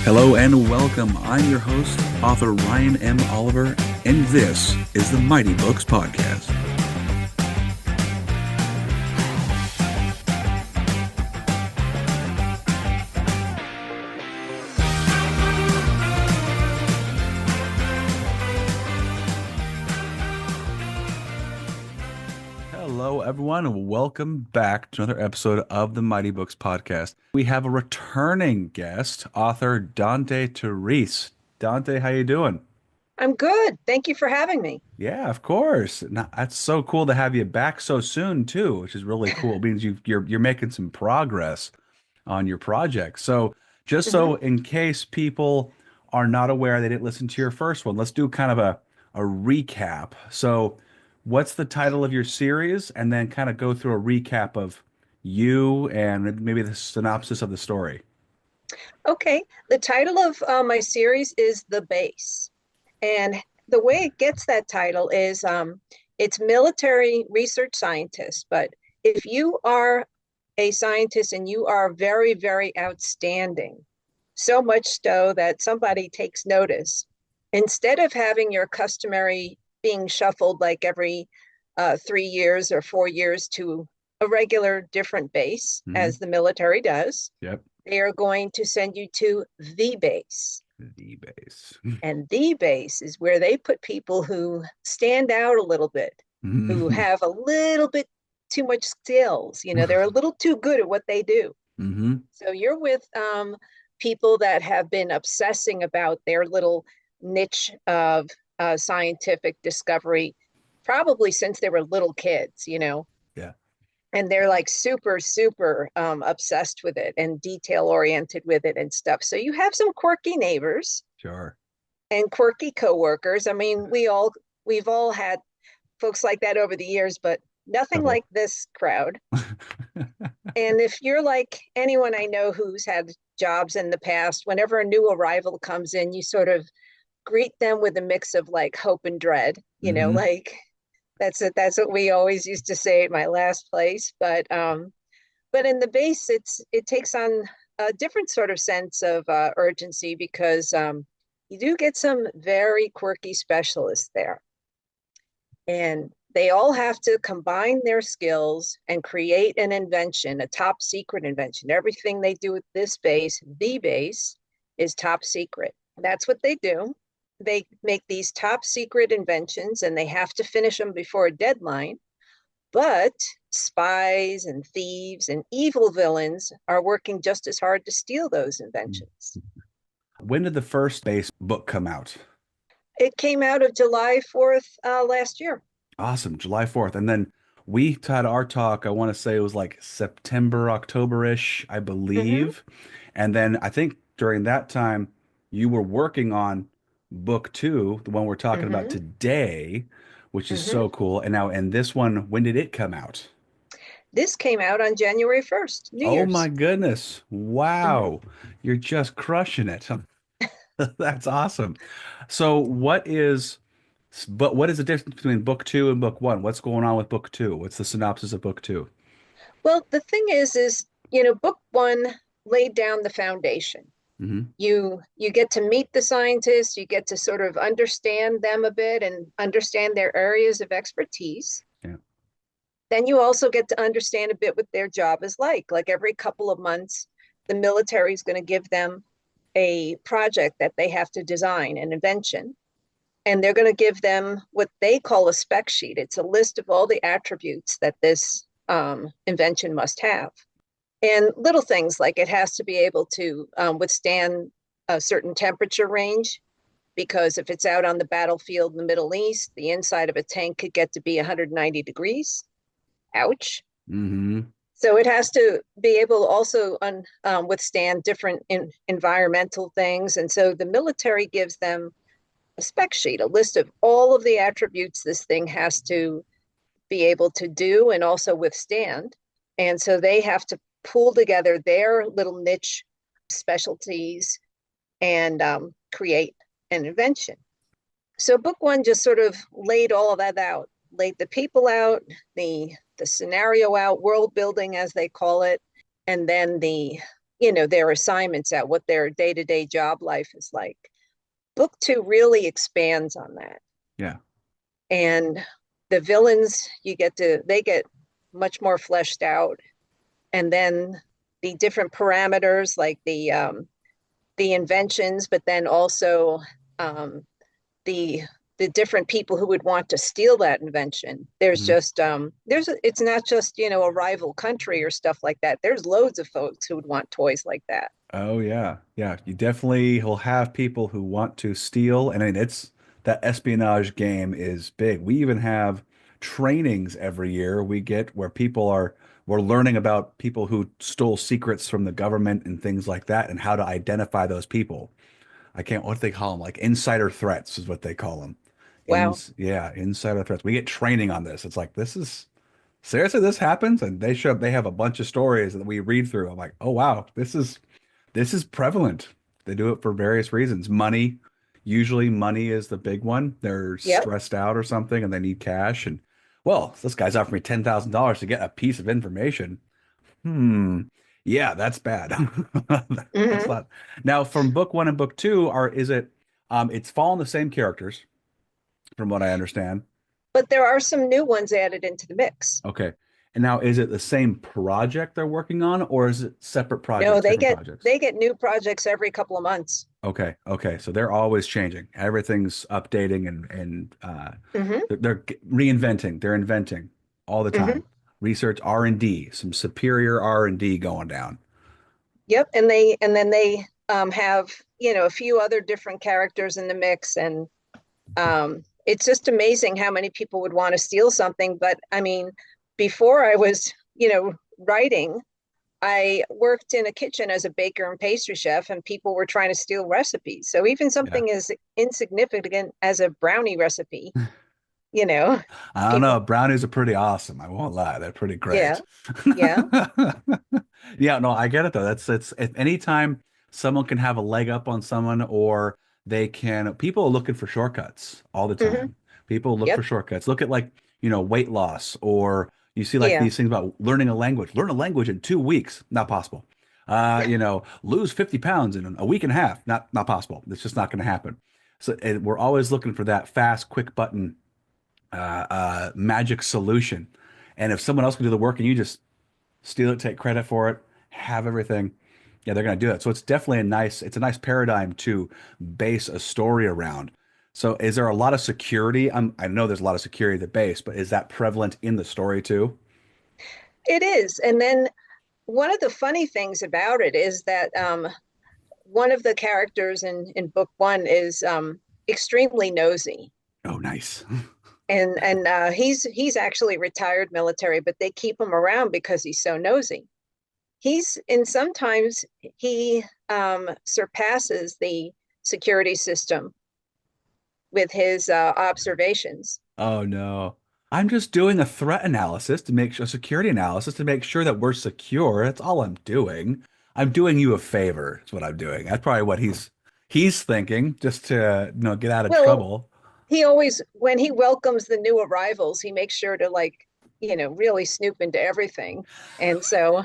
Hello and welcome. I'm your host, author Ryan M. Oliver, and this is the Mighty Books Podcast. Hello, everyone, and welcome back to another episode of the Mighty Books Podcast. We have a returning guest, author Dante Terese. Dante, how you doing? I'm good. Thank you for having me. Yeah, of course. Now, that's so cool to have you back so soon too, which is really cool. It means you're making some progress on your project. So, just hmm so in case people are not aware, they didn't listen to your first one, let's do kind of a recap. So, what's the title of your series? And then kind of go through a recap of you and maybe the synopsis of the story. Okay. The title of my series is The Base. And the way it gets that title is it's military research scientist. But if you are a scientist and you are very, very outstanding, so much so that somebody takes notice, instead of having your customary being shuffled like every 3 years or 4 years to a regular different base, Hmm. as the military does, Yep. they are going to send you to the base. The base. And the base is where they put people who stand out a little bit, who Hmm. have a little bit too much skills. They're a little too good at what they do. Hmm. So you're with people that have been obsessing about their little niche of scientific discovery, probably since they were little kids. Yeah, And they're like super, super obsessed with it and detail oriented with it and stuff. So you have some quirky neighbors sure. and quirky coworkers. I mean, we've all had folks like that over the years, but nothing Couple. like this crowd. And if you're like anyone I know who's had jobs in the past, whenever a new arrival comes in, you sort of greet them with a mix of like hope and dread, Hmm. like that's what we always used to say at my last place. But in the base, it takes on a different sort of sense of urgency because you do get some very quirky specialists there. And they all have to combine their skills and create an invention, a top secret invention. Everything they do at this base, the base, is top secret. That's what they do. They make these top secret inventions and they have to finish them before a deadline. But spies and thieves and evil villains are working just as hard to steal those inventions. When did the first base book come out? It came out of July 4th last year. Awesome, July 4th. And then we had our talk, I want to say it was like September, October-ish, I hmm believe. And then I think during that time, you were working on book two, the one we're talking about hmm today, which is hmm so cool. And this one, when did it come out? This came out on January 1st, New Oh my Year's. goodness. hmm Wow. You're just crushing it. That's awesome. So what is the difference between book two and book one? What's going on with book two? What's the synopsis of book two? Well, the thing is, book one laid down the foundation. Hmm. You get to meet the scientists, you get to sort of understand them a bit and understand their areas of expertise. Yeah. Then you also get to understand a bit what their job is like. Like every couple of months, the military is going to give them a project that they have to design, an invention, and they're going to give them what they call a spec sheet. It's a list of all the attributes that this invention must have. And little things like it has to be able to withstand a certain temperature range, because if it's out on the battlefield in the Middle East, the inside of a tank could get to be 190 degrees. Ouch. Hmm. So it has to be able to also withstand different environmental things. And so the military gives them a spec sheet, a list of all of the attributes this thing has to be able to do and also withstand. And so they have to pull together their little niche specialties and create an invention. So book one just sort of laid all of that out, laid the people out, the scenario out, world building as they call it, and then their assignments out, what their day-to-day job life is like. Book two really expands on that. Yeah. And the villains they get much more fleshed out. And then the different parameters like the inventions, but then also um, the the different people who would want to steal that invention. It's not just a rival country or stuff like that. There's loads of folks who would want toys like that. Oh yeah, yeah. You definitely will have people who want to steal, and I mean, it's that espionage game is big. We even have trainings every year we get where we're learning about people who stole secrets from the government and things like that, and how to identify those people. I can't what do they call them, like insider threats is what they call them. Wow. Yeah, insider threats. We get training on this. It's like this is seriously this happens, and they have a bunch of stories that we read through. I'm like, oh wow, this is prevalent. They do it for various reasons. Money, usually money is the big one. They're Yep. stressed out or something and they need cash. And well, this guy's offering me $10,000 to get a piece of information. Hmm. Yeah, that's bad. That's Hmm. not. Now, from book one and book two, it's following the same characters, from what I understand. But there are some new ones added into the mix. Okay. And now, is it the same project they're working on, or is it separate No, projects, they different get projects? they get new projects every couple of months. Okay, okay. So they're always changing. Everything's updating and Hmm. they're reinventing. They're inventing all the Hmm. time. Research R&D, some superior R&D going down. Yep. And then they have a few other different characters in the mix, and it's just amazing how many people would want to steal something. But I mean, before I was writing, I worked in a kitchen as a baker and pastry chef, and people were trying to steal recipes. So even Yeah. something as insignificant as a brownie recipe, you know, I don't people, know. Brownies are pretty awesome. I won't lie. They're pretty yeah, great. yeah, Yeah, no, I get it though. That's it's if anytime someone can have a leg up on someone or people are looking for shortcuts all the hmm, time. People look for yep, shortcuts. Look at like, weight loss or you see like yeah, these things about learning a language. Learn a language in 2 weeks. Not possible. Lose 50 pounds in a week and a half. Not possible. It's just not going to happen. So and we're always looking for that fast, quick button magic solution. And if someone else can do the work and you just steal it, take credit for it, have everything, yeah, they're going to do that. So it's a nice paradigm to base a story around. So is there a lot of security? I know there's a lot of security at the base, but is that prevalent in the story too? it is. And then one of the funny things about it is that one of the characters in book one is extremely nosy. Oh, nice. And he's actually retired military, but they keep him around because he's so nosy. He's and sometimes he surpasses the security system with his observations. Oh no. I'm just doing a threat analysis to make sure, a security analysis to make sure that we're secure. That's all I'm doing. I'm doing you a favor. Is what I'm doing. That's probably what he's thinking, just to, get out of Well, trouble. he always, when he welcomes the new arrivals, he makes sure to really snoop into everything. And so,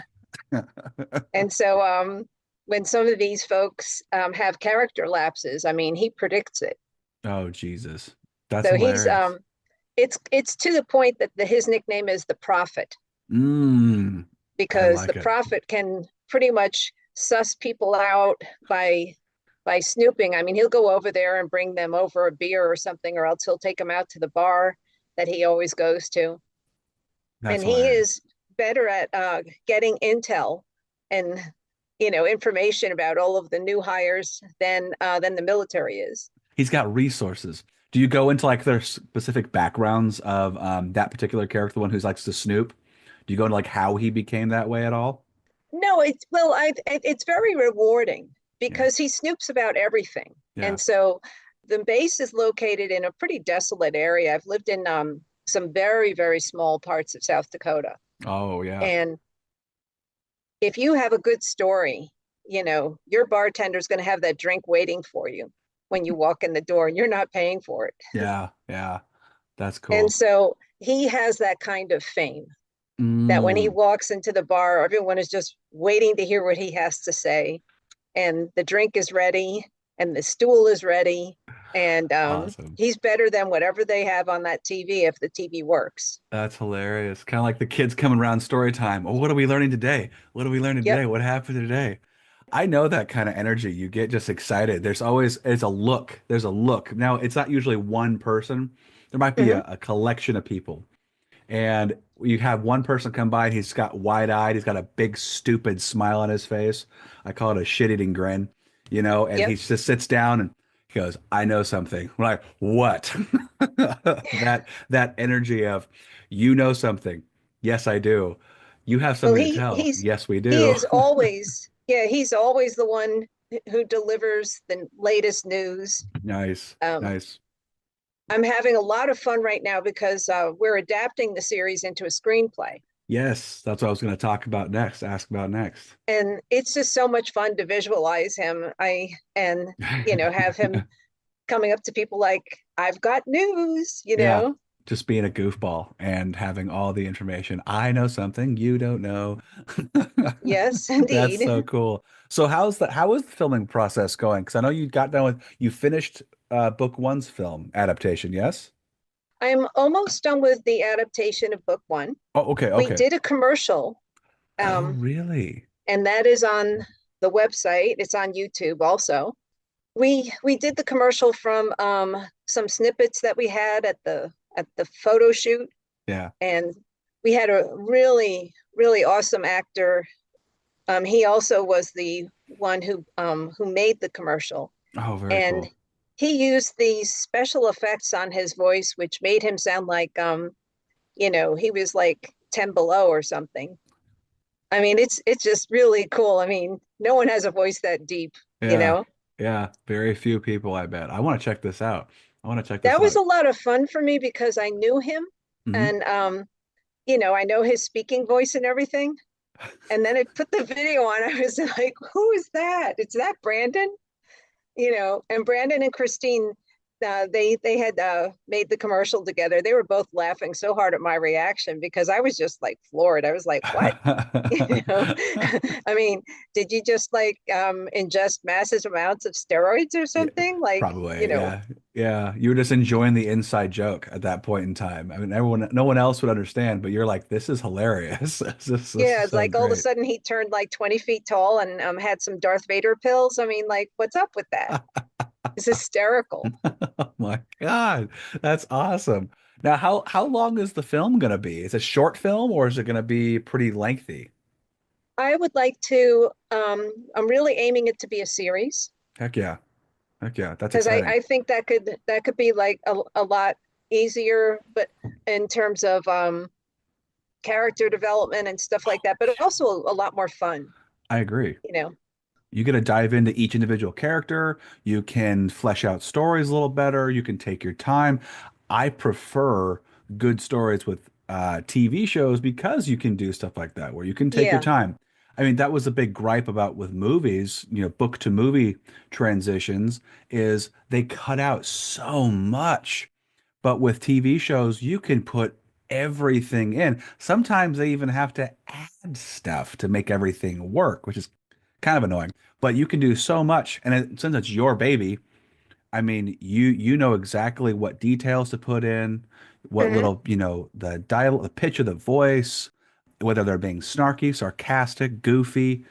and so, when some of these folks have character lapses, I mean, he predicts it. Oh Jesus. That's So he's hilarious. it's to the point that his nickname is the Prophet Mm, I because the like it. Prophet can pretty much suss people out by snooping. I mean, he'll go over there and bring them over a beer or something, or else he'll take them out to the bar that he always goes to. That's And he hilarious. is better at getting intel and information about all of the new hires than the military is. He's got resources. Do you go into like their specific backgrounds of that particular character, the one who likes to snoop? Do you go into like how he became that way at all? No, it's very rewarding Yeah. because he snoops about everything. Yeah. And so the base is located in a pretty desolate area. I've lived in some very, very small parts of South Dakota. Oh yeah. And if you have a good story, your bartender's going to have that drink waiting for you. when you walk in the door and you're not paying for it. Yeah, yeah, that's And cool. so he has that kind of fame that when he Mm, walks into the bar, everyone is just waiting to hear what he has to say. And the drink is ready and the stool is ready. And awesome. he's better than whatever they have on that TV if the TV works. That's hilarious. Kind of like the kids coming around story time. Oh, what are we learning today? What are we learning Yep. today? What happened today? I know that kind of energy. You get just excited. There's always, it's a look. There's a look. Now, it's not usually one person. There might be Mm-hmm. a collection of people. And you have one person come by and he's got wide-eyed, he's got a big stupid smile on his face. I call it a shit-eating grin, and he Yep. just sits down and he goes, I know something. We're like, what? That energy of you know something. Yes, I do. You have Well, something to tell. Yes, we he do. is always, yeah, he's always the one who delivers the latest news. Nice. Um, Nice. I'm having a lot of fun right now because we're adapting the series into a screenplay. Yes, that's what I was going to talk about next, ask about next. And it's just so much fun to visualize him. Have him coming up to people like, I've got news, Yeah, just being a goofball and having all the information. I know something you don't know. Yes, That's indeed. so cool. So how is the filming process going? Because I know you finished book one's film adaptation, yes? I'm almost done with the adaptation of book one. Oh, okay, We okay. did a commercial, Oh, um, really? and that is on the website. It's on YouTube also. We did the commercial from some snippets that we had at the photo shoot, Yeah. and we had a really awesome actor. He also was the one who made the commercial, Oh, very and cool. he used these special effects on his voice, which made him sound like he was like 10 below or something. I mean, it's just really cool. I mean, no one has a voice that deep, you Yeah. know. Yeah. Very few people, I bet. I want to check this out. I want to check this That was out. a lot of fun for me because I knew him Hmm. and I know his speaking voice and everything. And then I put the video on. I was like, who is that? Is that Brandon? And Brandon and Christine, they had made the commercial together. They were both laughing so hard at my reaction because I was just like floored. I was like, what? you know, I mean, did you just like ingest massive amounts of steroids or Yeah, something? Like, probably. Yeah. Yeah. You were just enjoying the inside joke at that point in time. I mean, no one else would understand, but you're like, this is hilarious. This yeah, is it's so like all of a great. sudden he turned like 20 feet tall and had some Darth Vader pills. I mean, like, what's up with that? It's hysterical. Oh my God. That's awesome. Now, how long is the film gonna be? Is it a short film or is it gonna be pretty lengthy? I would like to, I'm really aiming it to be a series Heck yeah. Heck yeah. That's because exciting. I think that could be like a lot easier, but in terms of character development and stuff like that, but also a lot more fun, I agree. you know. You get to dive into each individual character. You can flesh out stories a little better. You can take your time. I prefer good stories with TV shows because you can do stuff like that where you can take your Yeah, time. I mean, that was a big gripe about with movies, book to movie transitions is they cut out so much. But with TV shows, you can put everything in. Sometimes they even have to add stuff to make everything work, which is kind of annoying. But you can do so much, and since it's your baby, I mean, you know exactly what details to put in, what hmm little, the pitch of the voice, whether they're being snarky, sarcastic, goofy,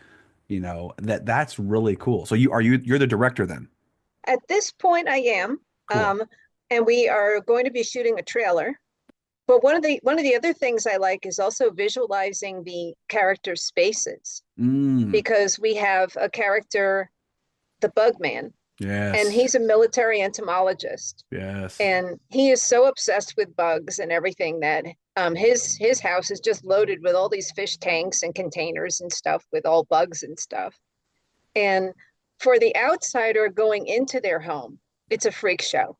that's really cool. So you're the director then. at this point I am, Cool. um, and we are going to be shooting a trailer. But one of the other things I like is also visualizing the character spaces Mm, because we have a character, the Bugman, and yes. he's a military entomologist, Yes. and he is so obsessed with bugs and everything that his house is just loaded with all these fish tanks and containers and stuff with all bugs and stuff. And for the outsider going into their home, it's a freak show.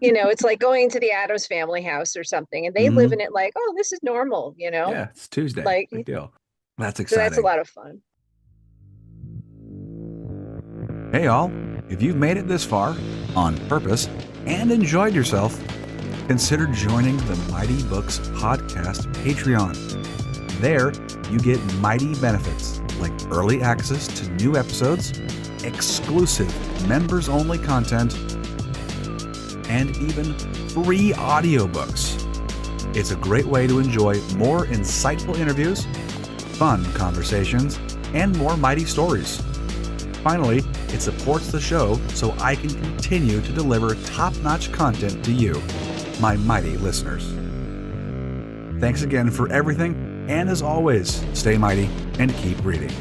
It's like going to the Adams family house or something, and they live Hmm. in it like, oh, this is normal. Yeah, it's Tuesday. Like, Big deal. That's so that's a exciting. lot of fun. Hey, all. If you've made it this far on purpose and enjoyed yourself, consider joining the Mighty Books Podcast Patreon. There, you get mighty benefits like early access to new episodes, exclusive members-only content, and even free audiobooks. It's a great way to enjoy more insightful interviews, fun conversations, and more mighty stories. Finally, it supports the show so I can continue to deliver top-notch content to you, my mighty listeners. Thanks again for everything, and as always, stay mighty and keep reading.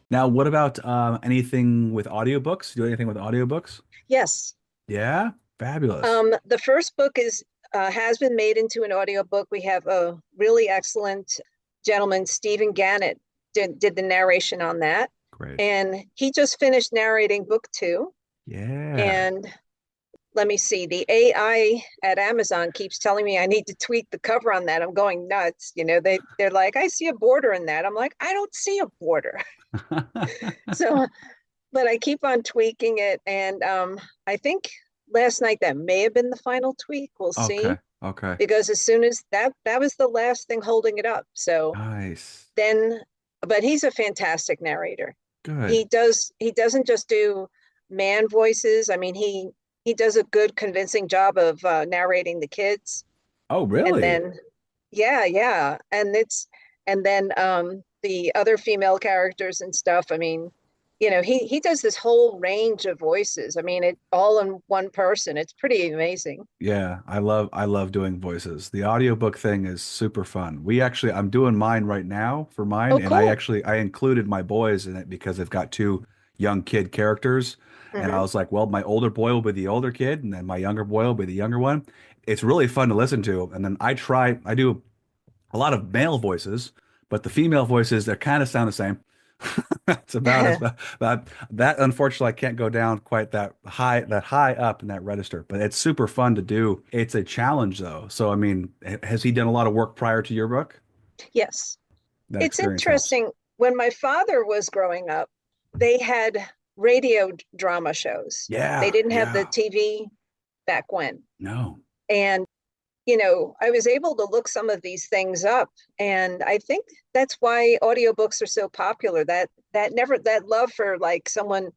Now, what about anything with audiobooks? Do anything with audiobooks? Yes. Yeah, fabulous. The first book is has been made into an audiobook. We have a really excellent gentleman, Stephen Gannett, did the narration on that. Great. And he just finished narrating book 2. Yeah. And let me see, the AI at Amazon keeps telling me I need to tweak the cover on that. I'm going nuts. They're like, I see a border in that. I'm like, I don't see a border. So, but I keep on tweaking it. And I think last night that may have been the final tweak. We'll see. Okay. Okay. Because as soon as that was the last thing holding it up. So Nice. then, but he's a fantastic narrator. Good. He doesn't just do man voices. I mean, he does a good convincing job of narrating the kids. Oh, And really? then yeah, and then the other female characters and stuff. I mean, he does this whole range of voices. I mean, it all in one person. It's pretty amazing. Yeah, I love doing voices. The audiobook thing is super fun. I'm doing mine right now for mine, Oh, and I cool. actually I included my boys in it because they've got two young kid characters. And I Hmm. was like, well, my older boy will be the older kid, and then my younger boy will be the younger one. It's really fun to listen to. And then I do a lot of male voices, but the female voices, they kind of sound the same. It's about as about that. Unfortunately, I can't go down quite that high up in that register, but it's super fun to do. It's a challenge though. So, I mean, has he done a lot of work prior to your book? Yes. That It's experience helps. interesting. When my father was growing up, they had radio drama shows. They Yeah, didn't have the yeah. TV back when. No. And, I was able to look some of these things up. And I think that's why audiobooks are so popular. That love for like someone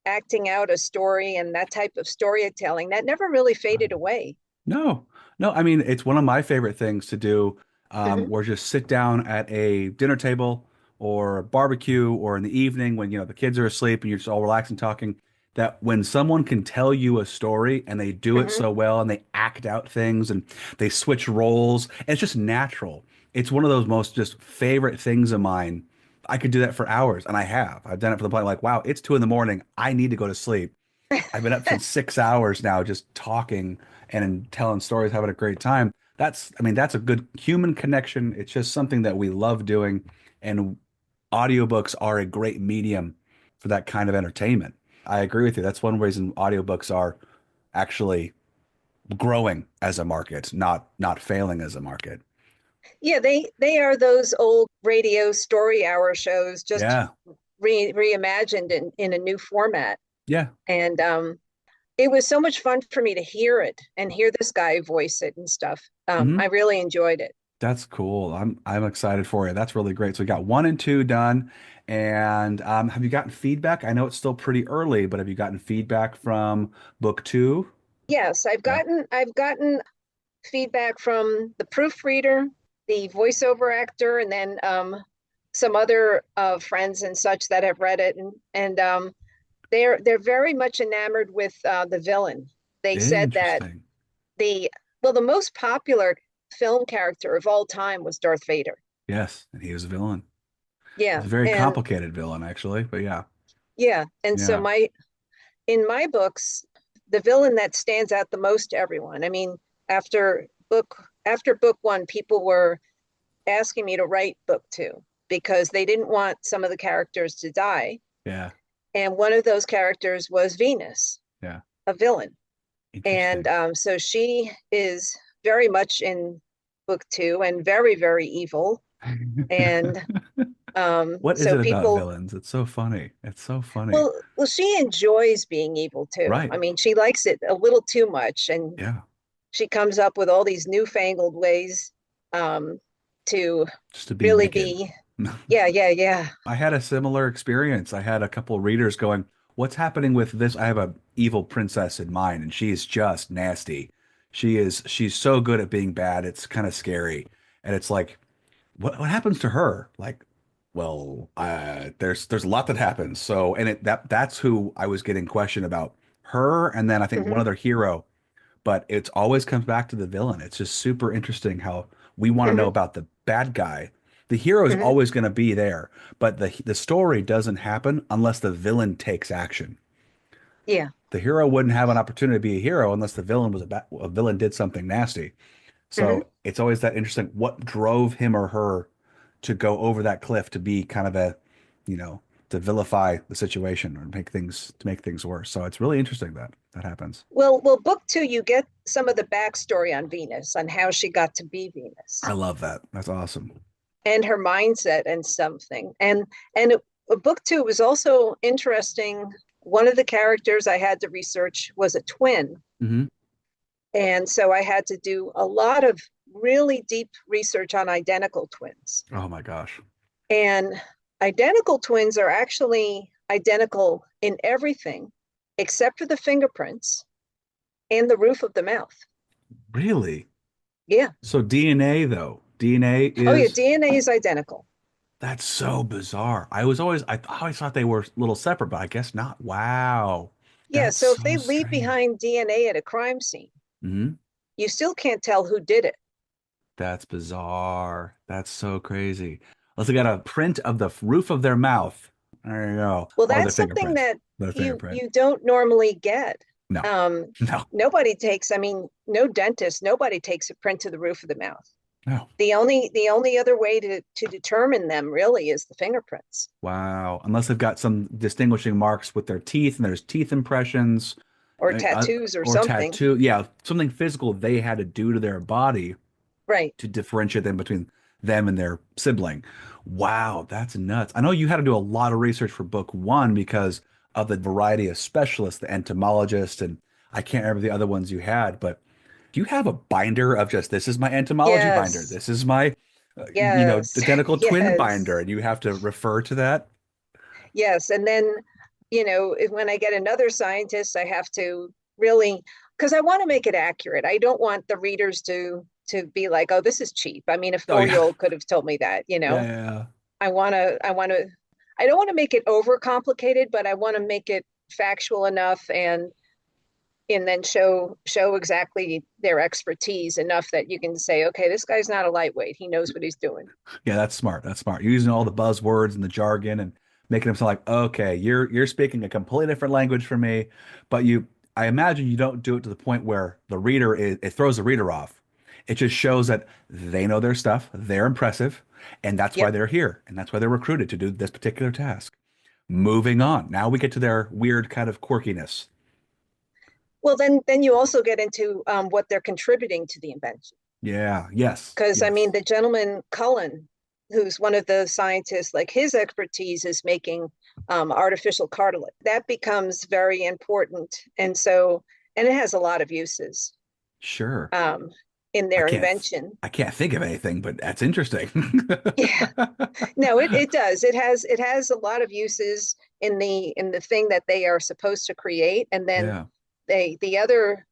acting out a story and that type of storytelling, that never really faded away. No, no. I mean, it's one of my favorite things to do, Hmm. where just sit down at a dinner table or a barbecue or in the evening when, the kids are asleep and you're just all relaxing talking. That when someone can tell you a story and they do it Hmm. so well and they act out things and they switch roles, and it's just natural. It's one of those most just favorite things of mine. I could do that for hours, and I have. I've done it for the point like, wow, it's 2 in the morning. I need to go to sleep. I've been up since 6 hours now, just talking and telling stories, having a great time. I mean, that's a good human connection. It's just something that we love doing, and audiobooks are a great medium for that kind of entertainment. I agree with you. That's one reason audiobooks are actually growing as a market, not failing as a market. Yeah, they are those old radio story hour shows, just Yeah. reimagined in a new format. Yeah. And it was so much fun for me to hear it and hear this guy voice it and stuff. I Hmm. really enjoyed it. That's cool. I'm excited for you. That's really great. So we got 1 and 2 done. And have you gotten feedback? I know it's still pretty early, but have you gotten feedback from book 2? Yes, Yeah. I've gotten feedback from the proofreader, the voiceover actor, and then some other friends and such that have read it, and they're very much enamored with the villain. They said that Interesting. the the most popular film character of all time was Darth Vader. Yes, and he was a villain. Yeah, He's a very and complicated villain, actually. But yeah, yeah, and so yeah. my in my books, the villain that stands out the most to everyone. I mean, after book 1, people were asking me to write book 2 because they didn't want some of the characters to die. Yeah. And one of those characters was Venus, Yeah. a villain. And Interesting. so she is very much in book 2 and very, very evil. And What is So it about people, villains? It's so funny. It's so funny. well, she enjoys being evil too. Right. I mean, she likes it a little too much, and Yeah. she comes up with all these newfangled ways um, to Just to be really wicked. be, yeah, yeah, yeah. I had a similar experience. I had a couple readers going, "What's happening with this?" I have a evil princess in mind, and she's just nasty. She's so good at being bad. It's kind of scary. And it's like, what happens to her? Like, well, there's a lot that happens. So, and that's who I was getting questioned about, her, and then I think one Hmm. other hero. But it's always comes back to the villain. It's just super interesting how we want to know Hmm. about the bad guy. The hero is Hmm. always going to be there, but the story doesn't happen unless the villain takes action. Yeah. The hero wouldn't have an opportunity to be a hero unless the villain was a villain did something nasty. Hmm. So it's always that interesting. What drove him or her to go over that cliff to be kind of a, you know, to vilify the situation or make things worse. So it's really interesting that that happens. Well, book two, you get some of the backstory on Venus, on how she got to be I Venus, love that. That's awesome. and her mindset and something. Book two was also interesting. One of the characters I had to research was a twin. Hmm. And so I had to do a lot of really deep research on identical twins. Oh my gosh. And identical twins are actually identical in everything except for the fingerprints and the roof of the mouth. Really? Yeah. So DNA though, DNA Oh, yeah. is DNA is identical. that's so bizarre. I always thought they were a little separate, but I guess not. Wow. Yeah. That's So if so they leave strange. behind DNA at a crime scene, Hmm. you still can't tell who did it. That's bizarre. That's so crazy. Unless they got a print of the roof of their mouth. There you go. Well, Or their that's something fingerprint. that Their you fingerprint. you don't normally get. No. Um, No. Nobody takes, I mean, no dentist, nobody takes a print to the roof of the mouth. No. The only other way to determine them really is the fingerprints Wow. Unless they've got some distinguishing marks with their teeth and there's teeth impressions or tattoos or or something. tattoo. Yeah, something physical they had to do to their body Right. to differentiate them between them and their sibling. Wow, that's nuts. I know you had to do a lot of research for book one because of the variety of specialists, the entomologist, and I can't remember the other ones you had, but do you have a binder of just this is my entomology binder, Yes. this is my, Yes. identical twin binder, Yes. and you have to refer to that? Yes. And then, when I get another scientist, I have to really, because I want to make it accurate. I don't want the readers to be like, oh, this is cheap. I mean, a Oh yeah, 4-year-old could have told me that, yeah, yeah, yeah. I don't want to make it over complicated, but I want to make it factual enough, and then show exactly their expertise enough that you can say, okay, this guy's not a lightweight. He knows what he's doing. Yeah, that's smart. That's smart. You're using all the buzzwords and the jargon and making them sound like, okay, you're speaking a completely different language from me, but I imagine you don't do it to the point where it throws the reader off. It just shows that they know their stuff, they're impressive, and that's why Yep. they're here, and that's why they're recruited to do this particular task. Moving on. Now we get to their weird kind of quirkiness. Well, then you also get into what they're contributing to the invention. Yeah, yes, Because I mean, yes. the gentleman Cullen, who's one of the scientists, like his expertise is making artificial cartilage. That becomes very important, and it has a lot of uses Sure. um, in I their can't invention. I can't think of anything, but that's interesting. Yeah, no, it does. It has a lot of uses in the thing that they are supposed to create, and then Yeah. the other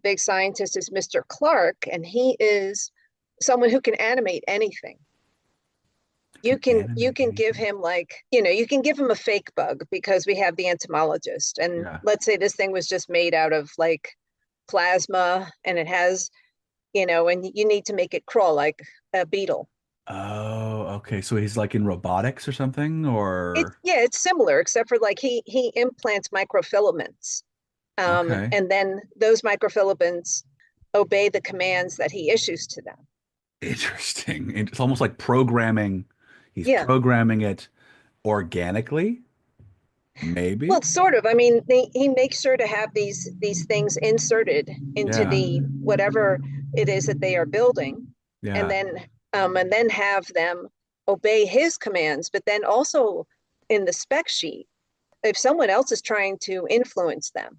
big scientist is Mr. Clark, and he is someone who can animate anything. you Can can you animate can give anything. him, like, you can give him a fake bug because we have the entomologist, and Yeah. let's say this thing was just made out of like plasma, and it has, and you need to make it crawl like a beetle. Oh, okay. So he's like in robotics or something, or It's similar, except for like he implants microfilaments, okay. and then those microfilaments obey the commands that he issues to them. Interesting. It's almost like programming. He's Yeah. programming it organically, Well, maybe. sort of. I mean, he makes sure to have these things inserted into Yeah. the whatever it is that they are building, and Yeah. then have them. obey his commands, but then also in the spec sheet, if someone else is trying to influence them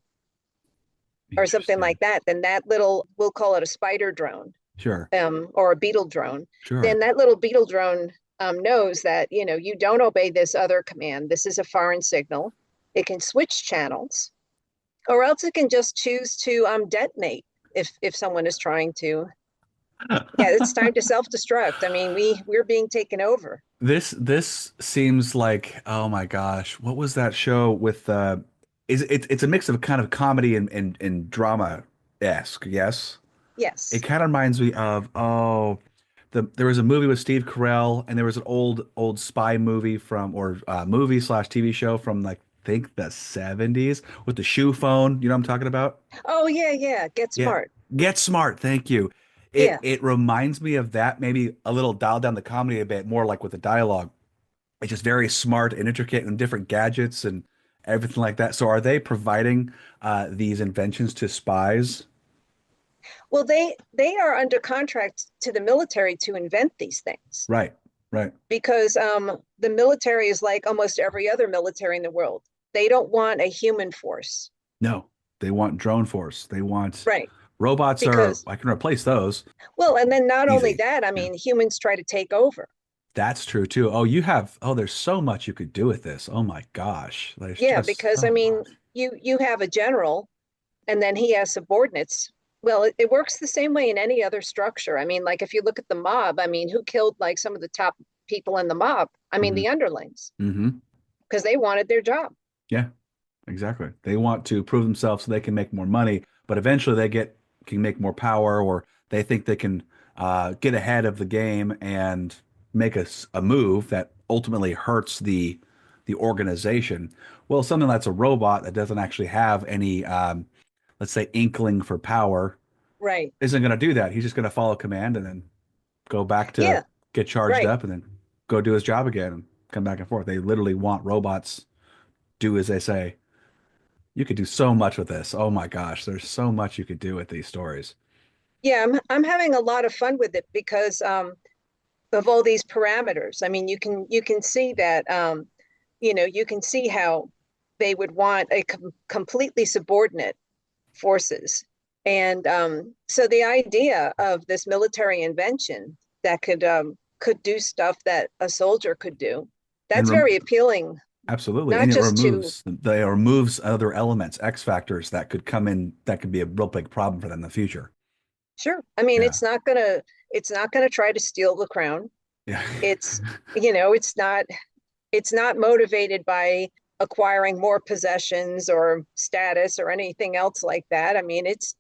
or something Interesting. like that, then that little, we'll call it a spider drone, Sure. or a beetle drone, Sure. then that little beetle drone knows that, you don't obey this other command. This is a foreign signal. It can switch channels, or else it can just choose to detonate if someone is trying to. Yeah, it's time to self-destruct. I mean, we're being taken over. This seems like, oh my gosh, what was that show with is it's a mix of kind of comedy and drama-esque, yes? It Yes. kind of reminds me of, there was a movie with Steve Carell, and there was an old spy movie from, or movie slash TV show from, like, I think the 70s, with the shoe phone. You know what I'm talking about? Oh yeah, yeah. Get Yeah. smart. Get Smart. Thank you. It Yeah. it reminds me of that, maybe a little dial down the comedy a bit more, like with the dialogue. It's just very smart and intricate and different gadgets and everything like that. So are they providing these inventions to spies? Well, they are under contract to the military to invent these things Right, right. because the military is like almost every other military in the world. They don't want a human force. No, they want drone force. They want Right. robots are, Because, I can replace those well, and then not only easy. that, I Yeah. mean, humans try to take over. That's true too. There's so much you could do with this. Oh my gosh. There's Yeah, just because I so mean, much. you have a general and then he has subordinates. Well, it works the same way in any other structure. I mean, like if you look at the mob, I mean, who killed like some of the top people in the mob? I mean, Hmm. the underlings, Hmm. because they wanted their job. Yeah. Exactly. They want to prove themselves so they can make more money, but eventually they get can make more power, or they think they can get ahead of the game and make a move that ultimately hurts the organization. Well, something that's a robot that doesn't actually have any, let's say, inkling for power Right. isn't going to do that. He's just going to follow command and then go back to Yeah. get charged Right. up and then go do his job again and come back and forth. They literally want robots do as they say. You could do so much with this. Oh my gosh, there's so much you could do with these stories. Yeah, I'm having a lot of fun with it because of all these parameters. I mean, you can see that you can see how they would want a completely subordinate forces. And so the idea of this military invention that could do stuff that a soldier could do, And that's very appealing, absolutely, and not it just to, removes other elements, X factors that could come in that could be a real big problem for them in the future. sure. I mean, Yeah. it's not gonna try to steal the crown. Yeah. It's, it's not motivated by acquiring more possessions or status or anything else like that. I mean, it's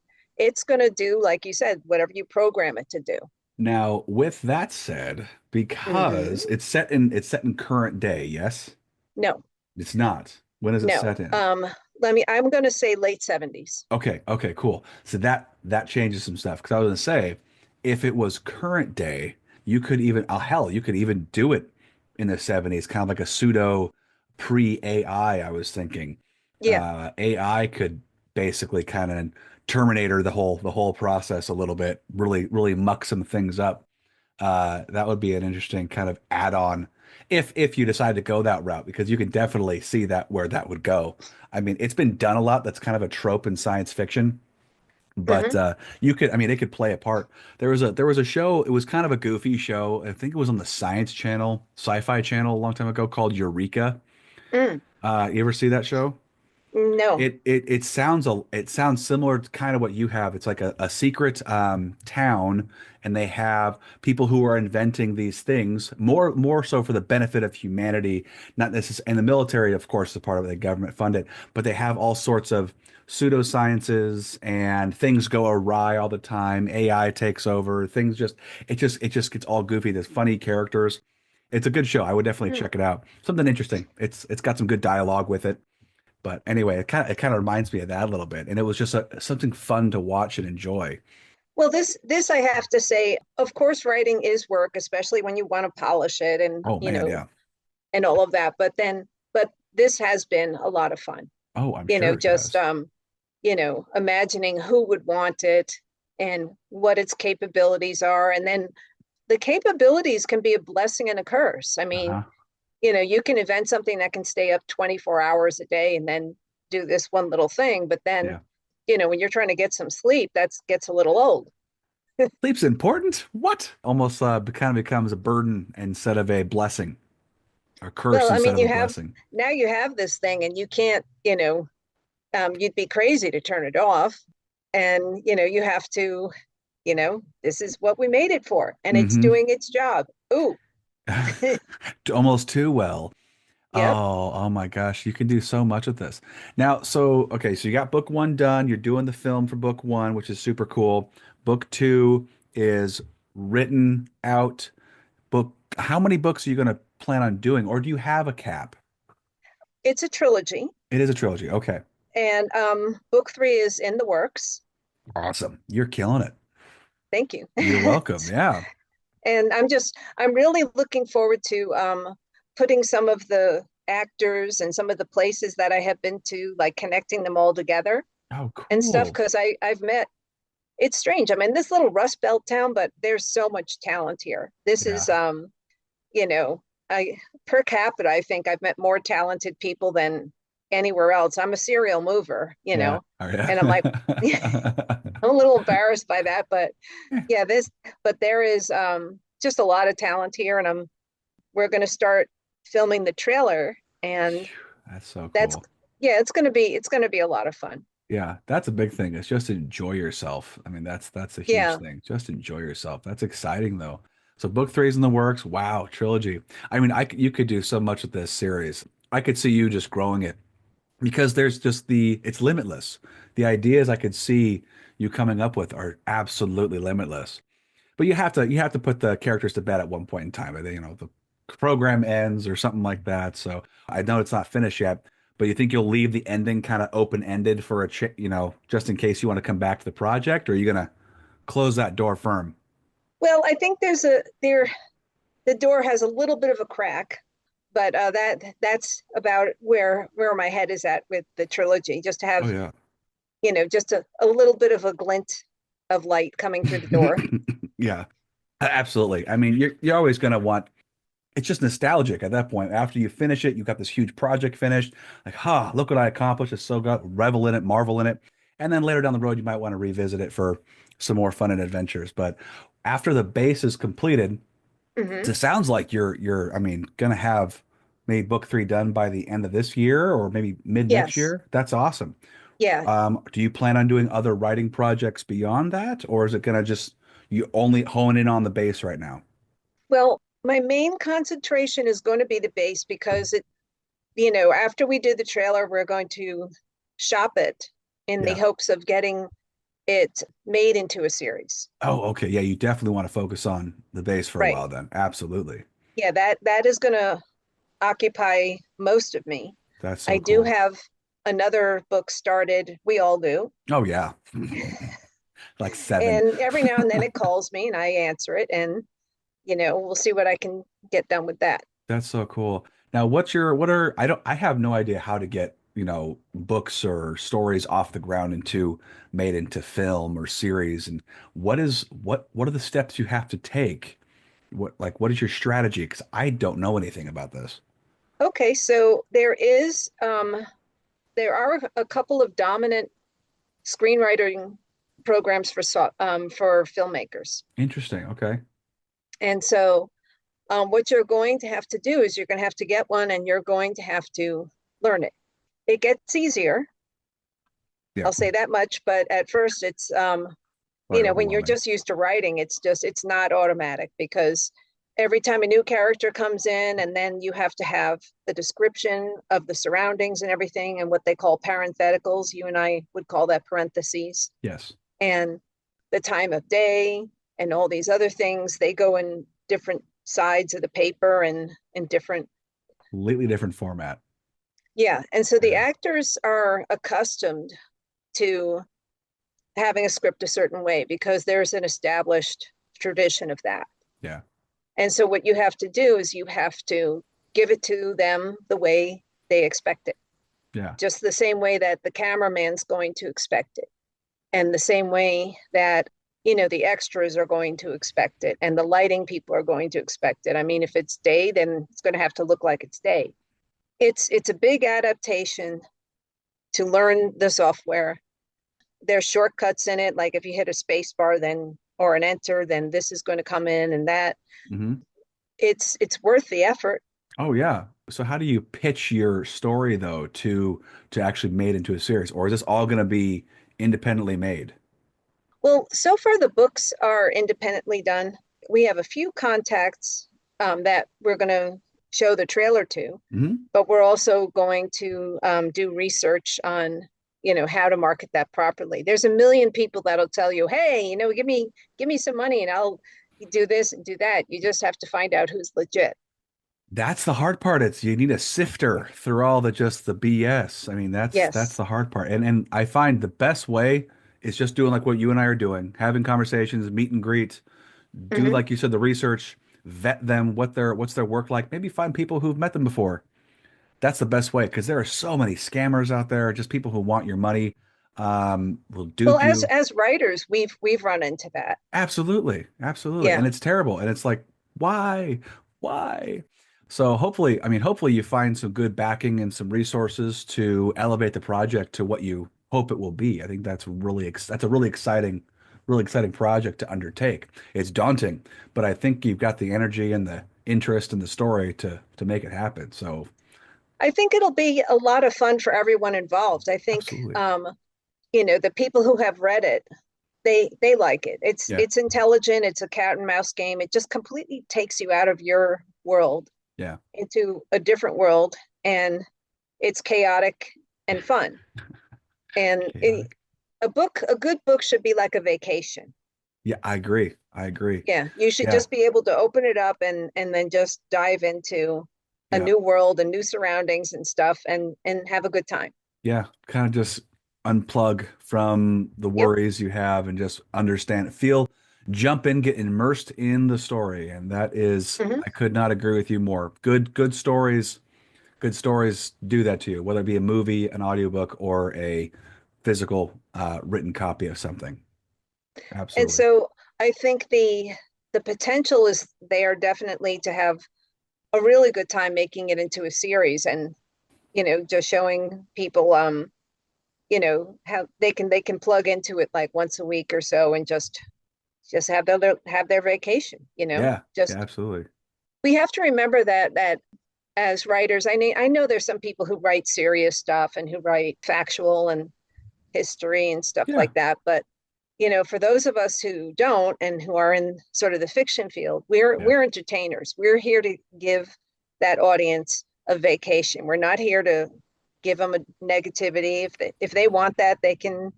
going to do, like you said, whatever you program it to do. Now, with that said, Hmm. because it's set in current day, yes? No, It's not. When is it no. set in? I'm going to say late 70s. Okay, okay, cool. So that changes some stuff because I was gonna say, if it was current day, you could even, oh hell, you could even do it in the 70s, kind of like a pseudo pre-AI, I was thinking. Yeah. AI could basically kind of Terminator the whole process a little bit, really muck some things up. That would be an interesting kind of add-on if you decide to go that route, because you can definitely see that where that would go. I mean, it's been done a lot. That's kind of a trope in science fiction, but Hmm. I mean, it could play a part. There was a show. It was kind of a goofy show. I think it was on the Science Channel, Sci-Fi Channel, a long time ago, called Eureka. Mm, You ever see that show? no. It sounds similar to kind of what you have. It's like a secret town, and they have people who are inventing these things more so for the benefit of humanity, not necessarily. And the military, of course, is a part of it. The government fund it, but they have all sorts of pseudosciences, and things go awry all the time. AI takes over. It just gets all goofy. There's funny characters. It's a good show. I would definitely Mm. check it out. Something interesting. It's got some good dialogue with it. But anyway, it kind of reminds me of that a little bit, and it was just something fun to watch and enjoy. Well, this I have to say, of course, writing is work, especially when you want to polish it and, Oh man, yeah. and all of that. But this has been a lot of fun. Oh, I'm sure it Just has. imagining who would want it and what its capabilities are, and then the capabilities can be a blessing and a curse. I mean, Uh-huh. you can invent something that can stay up 24 hours a day and then do this one little thing, but then, Yeah. when you're trying to get some sleep, that gets a little old. Sleep's important. What? Almost kind of becomes a burden instead of a blessing, a curse Well, I instead mean, of a blessing. you have this thing and you can't, you'd be crazy to turn it off. And, you have to, this is what we made it for, and it's Mm-hmm. doing its job. Ooh, Almost too well. yep. Oh my gosh, you can do so much with this. Now, so okay, so you got book one done. You're doing the film for book one, which is super cool. Book two is written out. Book, how many books are you going to plan on doing, or do you have a cap? It's a trilogy, It is a trilogy. Okay. and book three is in the works. Awesome. You're killing it. Thank you. You're welcome. Yeah. And I'm really looking forward to putting some of the actors and some of the places that I have been to, like connecting them all together Oh, and stuff, cool. because I've met, it's strange. I'm in this little Rust Belt town, but there's so much talent here. This Yeah. is, you know, I per capita, I think I've met more talented people than anywhere else. I'm a serial mover, Yeah. Oh, yeah. and I'm like, I'm a little embarrassed by that, but yeah, but there is just a lot of talent here, and we're going to start filming the trailer, and That's so that's cool. yeah, it's going to be a lot of fun. Yeah, that's a big thing. It's just enjoy yourself. I mean, that's a huge Yeah. thing. Just enjoy yourself. That's exciting though. So book three is in the works. Wow, trilogy. I mean, you could do so much with this series. I could see you just growing it because there's just it's limitless. The ideas I could see you coming up with are absolutely limitless. But you have to put the characters to bed at one point in time. The program ends or something like that. So I know it's not finished yet, but you think you'll leave the ending kind of open-ended for just in case you want to come back to the project, or are you gonna close that door firm? Well, I think the door has a little bit of a crack, but that's about where my head is at with the trilogy. Just to Oh have, yeah. just a little bit of a glint of light coming through the door. Yeah, absolutely. I mean, you're always gonna want it's just nostalgic at that point. After you finish it, you've got this huge project finished. Like, look what I accomplished. It's so good. Revel in it, marvel in it. And then later down the road, you might want to revisit it for some more fun and adventures. But after the base is completed, Hmm. it sounds like I mean, gonna have maybe book three done by the end of this year or maybe mid next Yes. year. That's awesome. Yeah. Do you plan on doing other writing projects beyond that, or is it gonna just you only hone in on the base right now? Well, my main concentration is going to be the base because after we do the trailer, we're going to shop it in the Yeah. hopes of getting it made into a series. Oh, okay. Yeah, you definitely want to focus on the base for a Right. while then. Absolutely. Yeah, that is going to occupy most of me. That's so I do cool. have another book started. We all do. Oh yeah. Like seven. And every now and then it calls me and I answer it, and we'll see what I can get done with that. That's so cool. Now, I have no idea how to get, books or stories off the ground made into film or series. And what are the steps you have to take? What is your strategy? Because I don't know anything about this. Okay, so there are a couple of dominant screenwriting programs for filmmakers. Interesting. Okay. And so, what you're going to have to do is you're going to have to get one, and you're going to have to learn it. It gets easier, Yeah. I'll say that much, but at first it's Quite when you're overwhelming. just used to writing, it's not automatic, because every time a new character comes in, and then you have to have the description of the surroundings and everything, and what they call parentheticals. You and I would call that parentheses. Yes. And the time of day and all these other things, they go in different sides of the paper and in different. Completely different format. Yeah, and so the Yeah. actors are accustomed to having a script a certain way because there's an established tradition of that. Yeah. And so what you have to do is you have to give it to them the way they expect it, Yeah. just the same way that the cameraman's going to expect it, and the same way that the extras are going to expect it and the lighting people are going to expect it. I mean, if it's day, then it's going to have to look like it's day. It's a big adaptation to learn the software. There's shortcuts in it, like if you hit a space bar then or an enter, then this is going to come in and that. Hmm. It's worth the effort. Oh yeah. So how do you pitch your story though to actually made into a series, or is this all going to be independently made? Well, so far the books are independently done. We have a few contacts that we're going to show the trailer to, Hmm. but we're also going to do research on, how to market that properly. There's a million people that'll tell you, hey, give me some money and I'll do this and do that. You just have to find out who's legit. That's the hard part. It's you need a sifter through all the just the BS. I mean, that's Yes. the hard part. And I find the best way is just doing like what you and I are doing, having conversations, meet and greet, do Hmm. like you said, the research, vet them, what's their work like, maybe find people who've met them before. That's the best way because there are so many scammers out there, just people who want your money, will Well, dupe as you. as writers, we've run into that. Absolutely, absolutely. And Yeah. it's terrible. And it's like, why? Why? So hopefully, I mean, hopefully you find some good backing and some resources to elevate the project to what you hope it will be. I think that's a really exciting project to undertake. It's daunting, but I think you've got the energy and the interest in the story to make it happen. So I think it'll be a lot of fun for everyone involved. I think absolutely. the people who have read it, they like it. It's Yeah. it's intelligent, it's a cat and mouse game. It just completely takes you out of your world Yeah. into a different world, and it's chaotic and fun. And Chaotic. a good book should be like a vacation. Yeah, I agree. I agree. Yeah, you should Yeah. just be able to open it up and then just dive into a Yeah. new world and new surroundings and stuff and have a good time. Yeah, kind of just unplug from the Yep. worries you have and just understand, feel, jump in, get immersed in the story. And that is, Hmm. I could not agree with you more. Good stories do that to you, whether it be a movie, an audiobook, or a physical written copy of something. And Absolutely. so I think the potential is there definitely to have a really good time making it into a series and just showing people how they can plug into it like once a week or so and just have their vacation, Yeah, yeah, just absolutely. we have to remember that as writers, I know there's some people who write serious stuff and who write factual and history and stuff Yeah, like that, but for those of us who don't and who are in sort of the fiction field, we're yeah, we're entertainers. We're here to give that audience a vacation. We're not here to give them a negativity. If they want that, they can.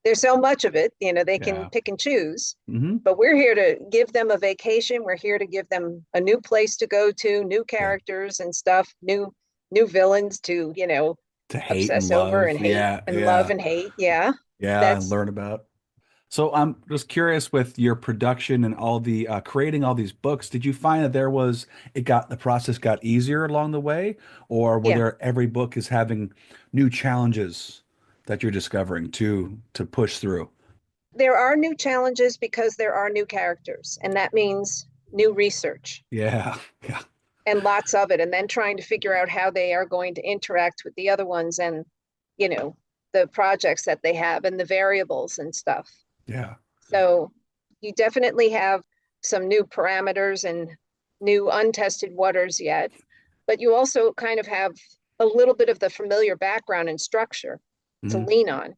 There's so much of it, they can yeah. pick and choose. Hmm. But we're here to give them a vacation. We're here to give them a new place to go to, new Yeah. characters and stuff, new villains to To hate and obsess over love. and hate Yeah, and love yeah, and hate. Yeah, yeah, and that's learn about. So I'm just curious with your production and all the creating all these books, did you find that the process got easier along the way, or were yeah. there every book is having new challenges that you're discovering to push through? There are new challenges because there are new characters, and that means new research Yeah, yeah, and lots of it, and then trying to figure out how they are going to interact with the other ones and, you know, the projects that they have and the variables and stuff. yeah. So you definitely have some new parameters and new untested waters yet, but you also kind of have a little bit of the familiar background and structure to Mhm. lean on.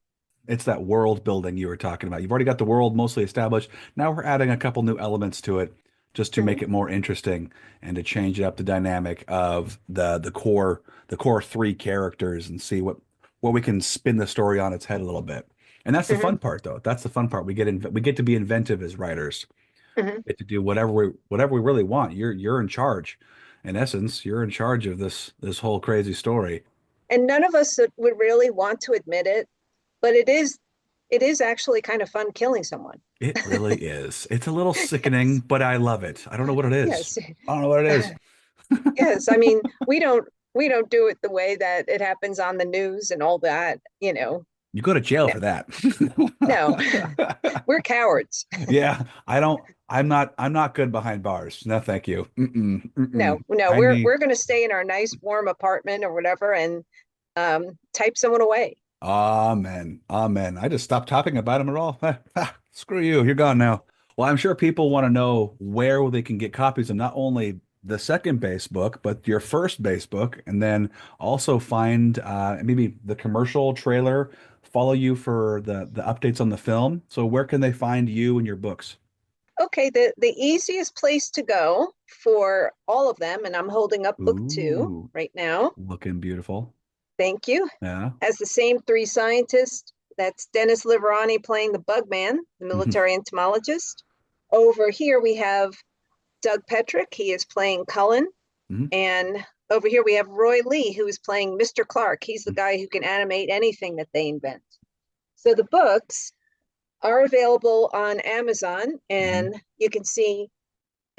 It's that world building you were talking about. You've already got the world mostly established. Now we're adding a couple new elements to it just to make Mhm. it more interesting and to change up the dynamic of the core three characters and see what we can spin the story on its head a little bit. And that's the Mhm. fun part though. That's the fun part. We get to be inventive as writers. Mhm. We get to do whatever we really want. You're in charge. In essence, you're in charge of this whole crazy story. And none of us would really want to admit it, but it is actually kind of fun killing someone. It really is. It's a little sickening, but I love it. I don't know what it is. Yes. I don't know what it is. Yes, I mean, we don't do it the way that it happens on the news and all that. You go to jail No, for that. no, we're cowards. Yeah, I'm not good behind bars. No, thank you. Mm-mm, No, mm-mm. no, I need we're going to stay in our nice warm apartment or whatever and type someone away. Amen. Amen. I just stopped talking about him at all. Screw you. You're gone now. Well, I'm sure people want to know where they can get copies of not only the second base book, but your first base book, and then also find maybe the commercial trailer, follow you for the updates on the film. So where can they find you and your books? Okay, the easiest place to go for all of them, and I'm holding up book two Ooh, right now. looking beautiful. Thank you. Yeah. Has the same three scientists. That's Dennis Liverani playing the Bugman, the Hmm. military entomologist. Over here we have Doug Petrick. He is playing Cullen. Hmm. And over here we have Roy Lee, who is playing Mr. Clark. He's the guy who can animate anything that they invent. So the books are available on Amazon, Hmm. and you can see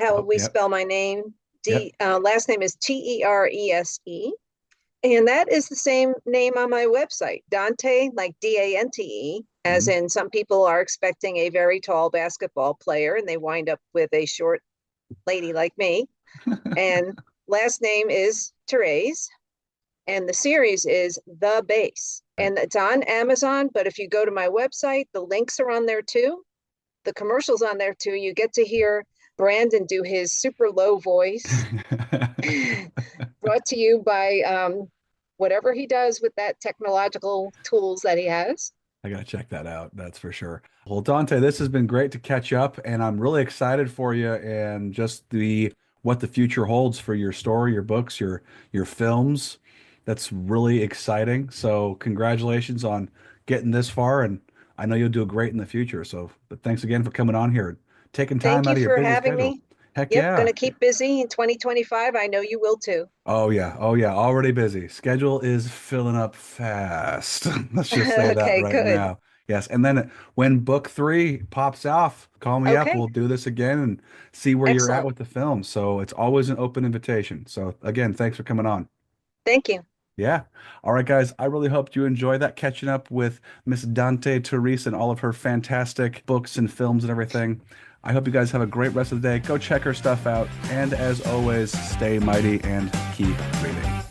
how Oh, we yep. spell my name. Yep. Last name is Terese, and that is the same name on my website, Dante, like Dante, as Hmm. in some people are expecting a very tall basketball player and they wind up with a short lady like me. And last name is Therese, and the series is The Base. Right. And it's on Amazon, but if you go to my website, the links are on there too. The commercials on there too. You get to hear Brandon do his super low voice, brought to you by whatever he does with that technological tools that he has. I gotta check that out. That's for sure. Well, Dante, this has been great to catch up, and I'm really excited for you and just the what the future holds for your story, your books, your films. That's really exciting. So, congratulations on getting this far, and I know you'll do great in the future. So, but thanks again for coming on here, taking Thank time out you of your for busy having schedule. me. Heck Yep, going yeah. to keep busy in 2025. I know you will too. Oh yeah. Oh yeah. Already busy. Schedule is filling up fast. Let's just say that Okay, right good. now. Yes. And then when book three pops off, call me up. Okay, We'll do this again and see where you're at excellent. with the film. So it's always an open invitation. So again, thanks for coming on. Thank you. Yeah. All right, guys. I really hope you enjoy that catching up with Miss Dante Terese and all of her fantastic books and films and everything. I hope you guys have a great rest of the day. Go check her stuff out. And as always, stay mighty and keep reading.